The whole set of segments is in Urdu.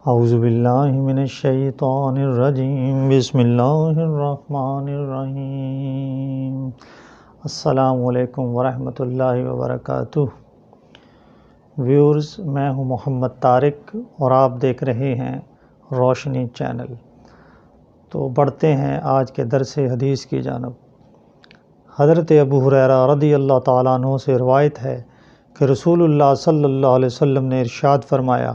اعوذ باللہ من الشیطان الرجیم بسم اللہ الرحمن الرحیم۔ السلام علیکم ورحمۃ اللہ وبرکاتہ۔ ویورز، میں ہوں محمد طارق اور آپ دیکھ رہے ہیں روشنی چینل۔ تو بڑھتے ہیں آج کے درس حدیث کی جانب۔ حضرت ابو ہریرہ رضی اللہ تعالیٰ عنہ سے روایت ہے کہ رسول اللہ صلی اللہ علیہ وسلم نے ارشاد فرمایا،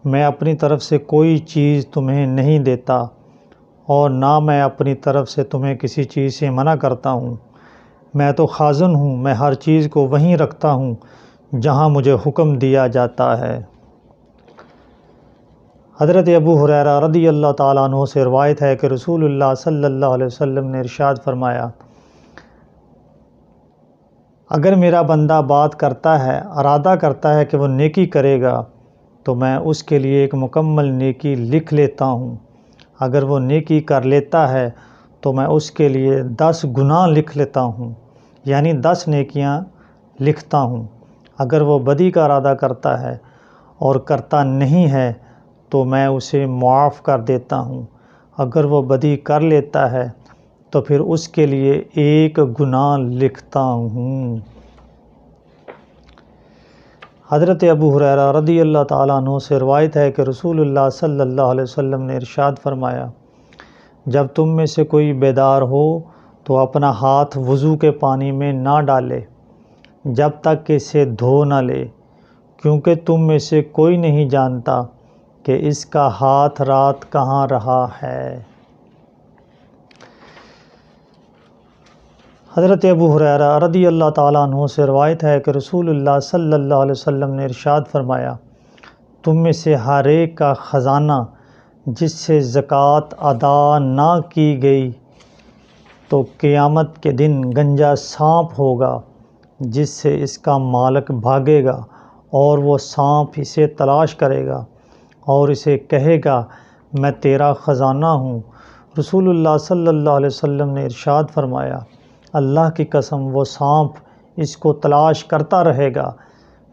میں اپنی طرف سے کوئی چیز تمہیں نہیں دیتا اور نہ میں اپنی طرف سے تمہیں کسی چیز سے منع کرتا ہوں۔ میں تو خازن ہوں، میں ہر چیز کو وہیں رکھتا ہوں جہاں مجھے حکم دیا جاتا ہے۔ حضرت ابو ہریرہ رضی اللہ تعالیٰ عنہ سے روایت ہے کہ رسول اللہ صلی اللہ علیہ وسلم نے ارشاد فرمایا، اگر میرا بندہ بات کرتا ہے، ارادہ کرتا ہے کہ وہ نیکی کرے گا تو میں اس کے لیے ایک مکمل نیکی لکھ لیتا ہوں۔ اگر وہ نیکی کر لیتا ہے تو میں اس کے لیے 10 گناہ لکھ لیتا ہوں، یعنی 10 نیکیاں لکھتا ہوں۔ اگر وہ بدی کا ارادہ کرتا ہے اور کرتا نہیں ہے تو میں اسے معاف کر دیتا ہوں۔ اگر وہ بدی کر لیتا ہے تو پھر اس کے لیے 1 گناہ لکھتا ہوں۔ حضرت ابو ہریرہ رضی اللہ تعالیٰ عنہ سے روایت ہے کہ رسول اللہ صلی اللہ علیہ وسلم نے ارشاد فرمایا، جب تم میں سے کوئی بیدار ہو تو اپنا ہاتھ وضو کے پانی میں نہ ڈالے جب تک کہ اسے دھو نہ لے، کیونکہ تم میں سے کوئی نہیں جانتا کہ اس کا ہاتھ رات کہاں رہا ہے۔ حضرت ابو ہریرہ رضی اللہ تعالیٰ عنہ سے روایت ہے کہ رسول اللہ صلی اللہ علیہ وسلم نے ارشاد فرمایا، تم میں سے ہر ایک کا خزانہ جس سے زکوٰۃ ادا نہ کی گئی تو قیامت کے دن گنجا سانپ ہوگا جس سے اس کا مالک بھاگے گا اور وہ سانپ اسے تلاش کرے گا اور اسے کہے گا، میں تیرا خزانہ ہوں۔ رسول اللہ صلی اللہ علیہ وسلم نے ارشاد فرمایا، اللہ کی قسم وہ سانپ اس کو تلاش کرتا رہے گا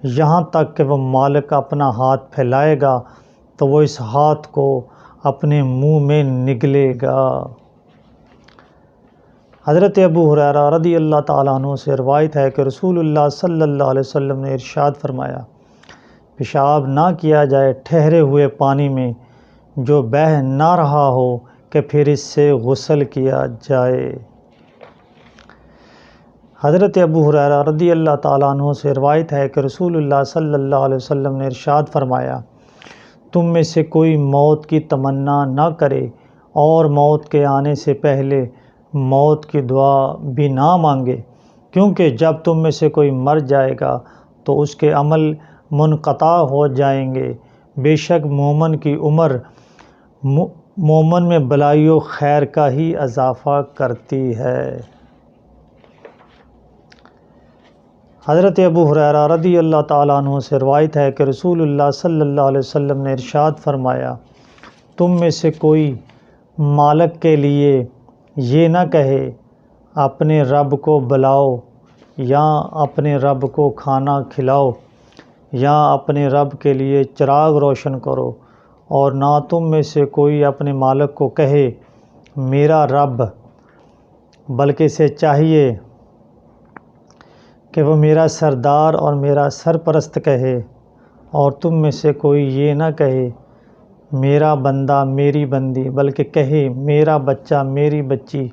یہاں تک کہ وہ مالک اپنا ہاتھ پھیلائے گا تو وہ اس ہاتھ کو اپنے منہ میں نگلے گا۔ حضرت ابو ہریرہ رضی اللہ تعالیٰ عنہ سے روایت ہے کہ رسول اللہ صلی اللہ علیہ وسلم نے ارشاد فرمایا، پیشاب نہ کیا جائے ٹھہرے ہوئے پانی میں جو بہہ نہ رہا ہو کہ پھر اس سے غسل کیا جائے۔ حضرت ابو ہریرہ رضی اللہ تعالیٰ عنہ سے روایت ہے کہ رسول اللہ صلی اللہ علیہ وسلم نے ارشاد فرمایا، تم میں سے کوئی موت کی تمنا نہ کرے اور موت کے آنے سے پہلے موت کی دعا بھی نہ مانگے، کیونکہ جب تم میں سے کوئی مر جائے گا تو اس کے عمل منقطع ہو جائیں گے۔ بے شک مومن کی عمر مومن میں بلائی و خیر کا ہی اضافہ کرتی ہے۔ حضرت ابو ہریرہ رضی اللہ تعالیٰ عنہ سے روایت ہے کہ رسول اللہ صلی اللہ علیہ وسلم نے ارشاد فرمایا، تم میں سے کوئی مالک کے لیے یہ نہ کہے، اپنے رب کو بلاؤ یا اپنے رب کو کھانا کھلاؤ یا اپنے رب کے لیے چراغ روشن کرو، اور نہ تم میں سے کوئی اپنے مالک کو کہے میرا رب، بلکہ اسے چاہیے کہ وہ میرا سردار اور میرا سرپرست کہے، اور تم میں سے کوئی یہ نہ کہے میرا بندہ میری بندی، بلکہ کہے میرا بچہ میری بچی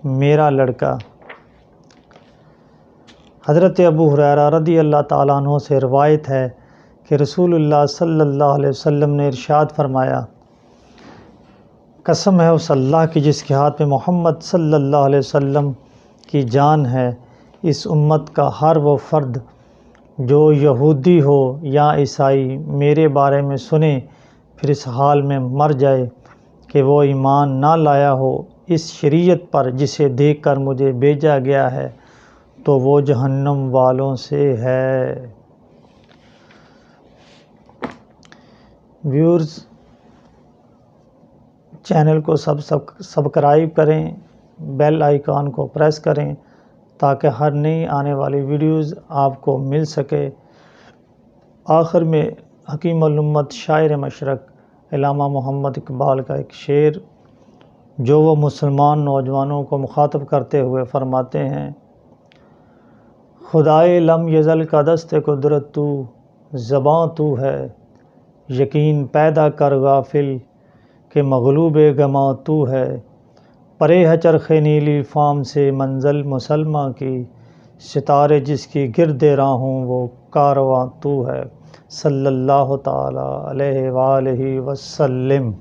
میرا لڑکا۔ حضرت ابو ہریرہ رضی اللہ تعالیٰ عنہ سے روایت ہے کہ رسول اللہ صلی اللہ علیہ وسلم نے ارشاد فرمایا، قسم ہے اس اللہ کی جس کے ہاتھ میں محمد صلی اللہ علیہ وسلم کی جان ہے، اس امت کا ہر وہ فرد جو یہودی ہو یا عیسائی میرے بارے میں سنے پھر اس حال میں مر جائے کہ وہ ایمان نہ لایا ہو اس شریعت پر جسے دیکھ کر مجھے بھیجا گیا ہے تو وہ جہنم والوں سے ہے۔ ویورز، چینل کو سبسکرائب کریں، بیل آئیکن کو پریس کریں تاکہ ہر نئی آنے والی ویڈیوز آپ کو مل سکے۔ آخر میں حکیم الامت شاعر مشرق علامہ محمد اقبال کا ایک شعر جو وہ مسلمان نوجوانوں کو مخاطب کرتے ہوئے فرماتے ہیں: خدائے لم یزل کا دست قدرت تو، زباں تو ہے، یقین پیدا کر غافل کہ مغلوب گماں تو ہے، پرے ہے چرخ نیلی فام سے منزل مسلمہ کی، ستارے جس کی گرد راہ ہوں وہ کارواں تو ہے۔ صلی اللہ تعالی علیہ وآلہ وسلم۔